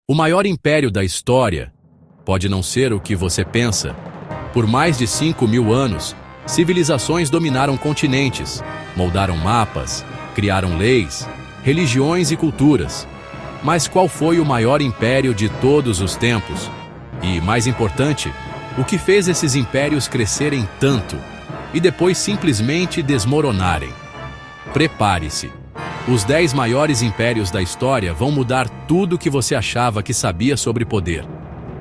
O maior império da história pode não ser o que você pensa. Por mais de 5.000 anos, civilizações dominaram continentes, moldaram mapas, criaram leis, religiões e culturas. Mas qual foi o maior império de todos os tempos? E, mais importante, o que fez esses impérios crescerem tanto e depois simplesmente desmoronarem? Prepare-se! Os 10 maiores impérios da história vão mudar tudo o que você achava que sabia sobre poder.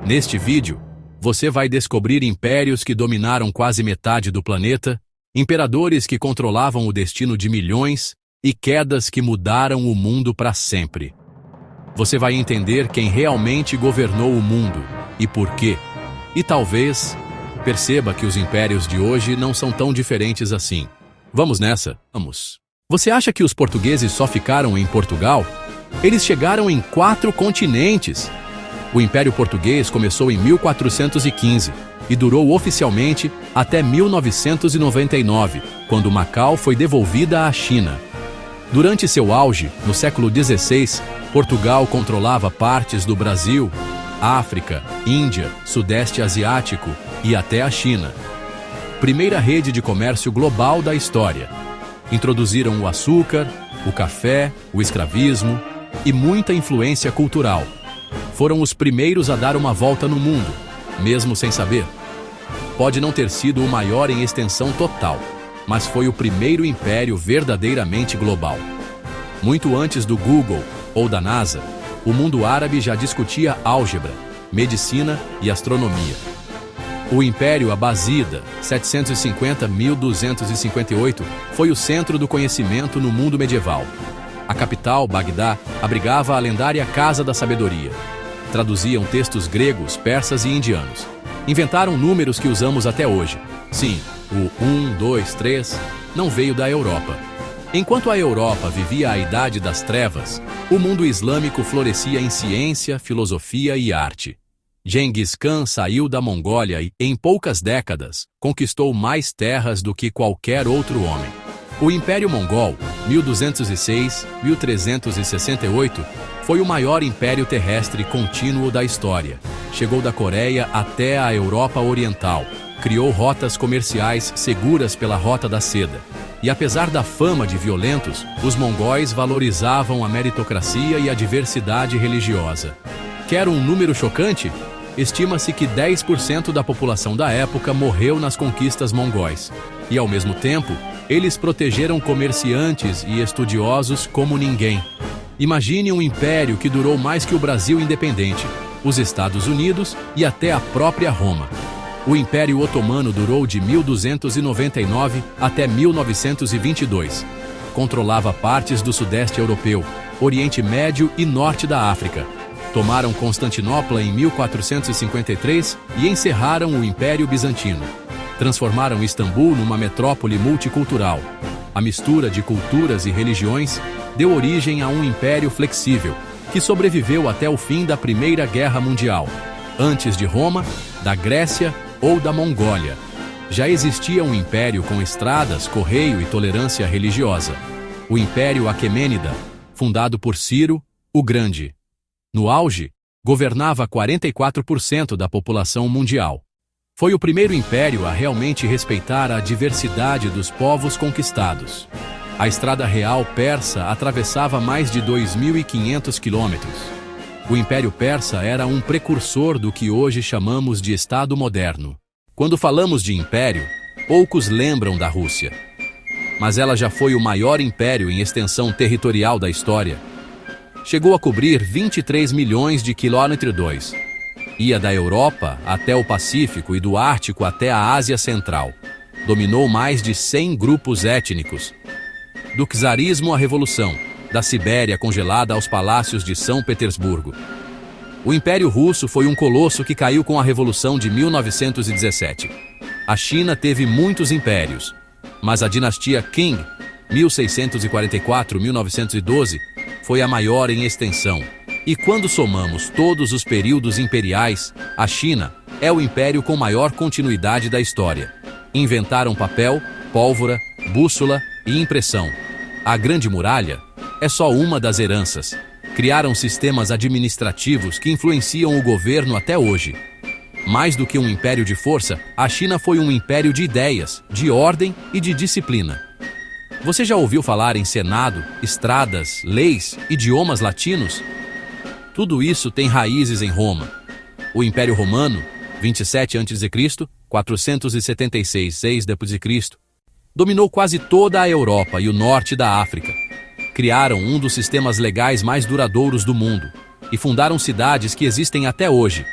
Neste vídeo, você vai descobrir impérios que dominaram quase metade do planeta, imperadores que controlavam o destino de milhões e quedas que mudaram o mundo para sempre. Você vai entender quem realmente governou o mundo e por quê. E talvez perceba que os impérios de hoje não são tão diferentes assim. Vamos nessa? Vamos! Você acha que os portugueses só ficaram em Portugal? Eles chegaram em 4 continentes. O Império Português começou em 1415 e durou oficialmente até 1999, quando Macau foi devolvida à China. Durante seu auge, no século XVI, Portugal controlava partes do Brasil, África, Índia, Sudeste Asiático e até a China. Primeira rede de comércio global da história. Introduziram o açúcar, o café, o escravismo e muita influência cultural. Foram os primeiros a dar uma volta no mundo, mesmo sem saber. Pode não ter sido o maior em extensão total, mas foi o primeiro império verdadeiramente global. Muito antes do Google ou da NASA, o mundo árabe já discutia álgebra, medicina e astronomia. O Império Abásida, 750-1258, foi o centro do conhecimento no mundo medieval. A capital, Bagdá, abrigava a lendária Casa da Sabedoria. Traduziam textos gregos, persas e indianos. Inventaram números que usamos até hoje. Sim, o 1, 2, 3 não veio da Europa. Enquanto a Europa vivia a Idade das Trevas, o mundo islâmico florescia em ciência, filosofia e arte. Genghis Khan saiu da Mongólia e, em poucas décadas, conquistou mais terras do que qualquer outro homem. O Império Mongol, 1206-1368, foi o maior império terrestre contínuo da história. Chegou da Coreia até a Europa Oriental, criou rotas comerciais seguras pela Rota da Seda. E apesar da fama de violentos, os mongóis valorizavam a meritocracia e a diversidade religiosa. Quer um número chocante? Estima-se que 10% da população da época morreu nas conquistas mongóis. E, ao mesmo tempo, eles protegeram comerciantes e estudiosos como ninguém. Imagine um império que durou mais que o Brasil independente, os Estados Unidos e até a própria Roma. O Império Otomano durou de 1299 até 1922. Controlava partes do Sudeste Europeu, Oriente Médio e Norte da África. Tomaram Constantinopla em 1453 e encerraram o Império Bizantino. Transformaram Istambul numa metrópole multicultural. A mistura de culturas e religiões deu origem a um império flexível, que sobreviveu até o fim da Primeira Guerra Mundial. Antes de Roma, da Grécia ou da Mongólia. Já existia um império com estradas, correio e tolerância religiosa. O Império Aquemênida, fundado por Ciro, o Grande. No auge, governava 44% da população mundial. Foi o primeiro império a realmente respeitar a diversidade dos povos conquistados. A Estrada Real Persa atravessava mais de 2.500 quilômetros. O Império Persa era um precursor do que hoje chamamos de Estado moderno. Quando falamos de império, poucos lembram da Rússia. Mas ela já foi o maior império em extensão territorial da história. Chegou a cobrir 23 milhões de quilômetros. Ia da Europa até o Pacífico e do Ártico até a Ásia Central. Dominou mais de 100 grupos étnicos. Do czarismo à Revolução, da Sibéria congelada aos palácios de São Petersburgo. O Império Russo foi um colosso que caiu com a Revolução de 1917. A China teve muitos impérios, mas a dinastia Qing, 1644-1912, foi a maior em extensão. E quando somamos todos os períodos imperiais, a China é o império com maior continuidade da história. Inventaram papel, pólvora, bússola e impressão. A Grande Muralha é só uma das heranças. Criaram sistemas administrativos que influenciam o governo até hoje. Mais do que um império de força, a China foi um império de ideias, de ordem e de disciplina. Você já ouviu falar em Senado, estradas, leis, idiomas latinos? Tudo isso tem raízes em Roma. O Império Romano, 27 a.C., 476 d.C., dominou quase toda a Europa e o norte da África. Criaram um dos sistemas legais mais duradouros do mundo e fundaram cidades que existem até hoje.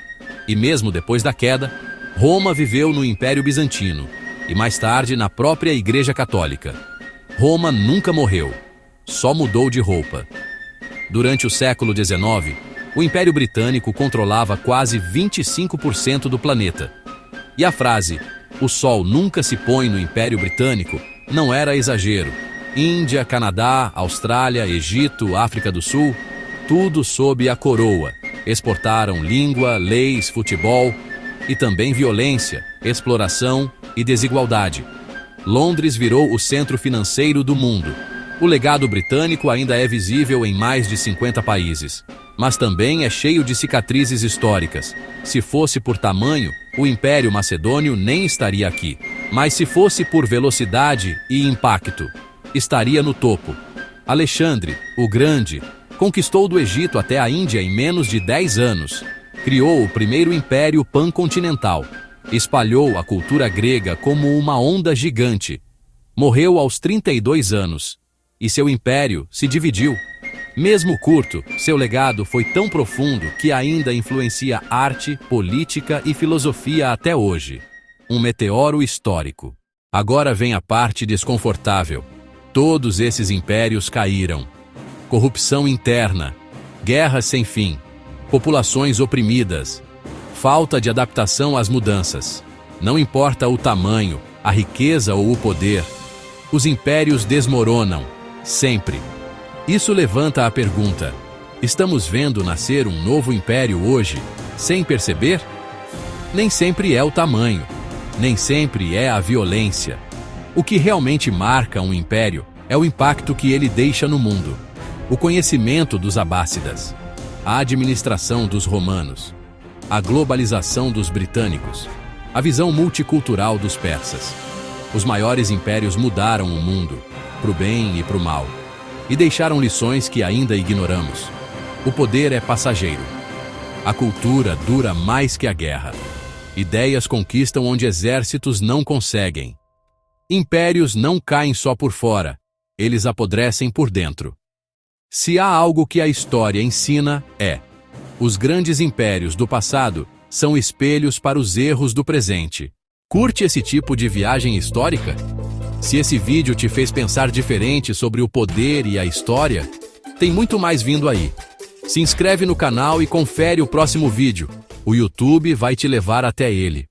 E mesmo depois da queda, Roma viveu no Império Bizantino e mais tarde na própria Igreja Católica. Roma nunca morreu, só mudou de roupa. Durante o século XIX, o Império Britânico controlava quase 25% do planeta. E a frase, "o sol nunca se põe no Império Britânico", não era exagero. Índia, Canadá, Austrália, Egito, África do Sul, tudo sob a coroa. Exportaram língua, leis, futebol e também violência, exploração e desigualdade. Londres virou o centro financeiro do mundo. O legado britânico ainda é visível em mais de 50 países, mas também é cheio de cicatrizes históricas. Se fosse por tamanho, o Império Macedônio nem estaria aqui. Mas se fosse por velocidade e impacto, estaria no topo. Alexandre, o Grande, conquistou do Egito até a Índia em menos de 10 anos. Criou o primeiro império pancontinental. Espalhou a cultura grega como uma onda gigante. Morreu aos 32 anos. E seu império se dividiu. Mesmo curto, seu legado foi tão profundo que ainda influencia arte, política e filosofia até hoje. Um meteoro histórico. Agora vem a parte desconfortável. Todos esses impérios caíram. Corrupção interna, guerras sem fim, populações oprimidas, falta de adaptação às mudanças. Não importa o tamanho, a riqueza ou o poder, os impérios desmoronam, sempre. Isso levanta a pergunta: estamos vendo nascer um novo império hoje, sem perceber? Nem sempre é o tamanho, nem sempre é a violência. O que realmente marca um império é o impacto que ele deixa no mundo. O conhecimento dos abássidas, a administração dos romanos, a globalização dos britânicos, a visão multicultural dos persas. Os maiores impérios mudaram o mundo, para o bem e para o mal, e deixaram lições que ainda ignoramos. O poder é passageiro. A cultura dura mais que a guerra. Ideias conquistam onde exércitos não conseguem. Impérios não caem só por fora, eles apodrecem por dentro. Se há algo que a história ensina, os grandes impérios do passado são espelhos para os erros do presente. Curte esse tipo de viagem histórica? Se esse vídeo te fez pensar diferente sobre o poder e a história, tem muito mais vindo aí. Se inscreve no canal e confere o próximo vídeo. O YouTube vai te levar até ele.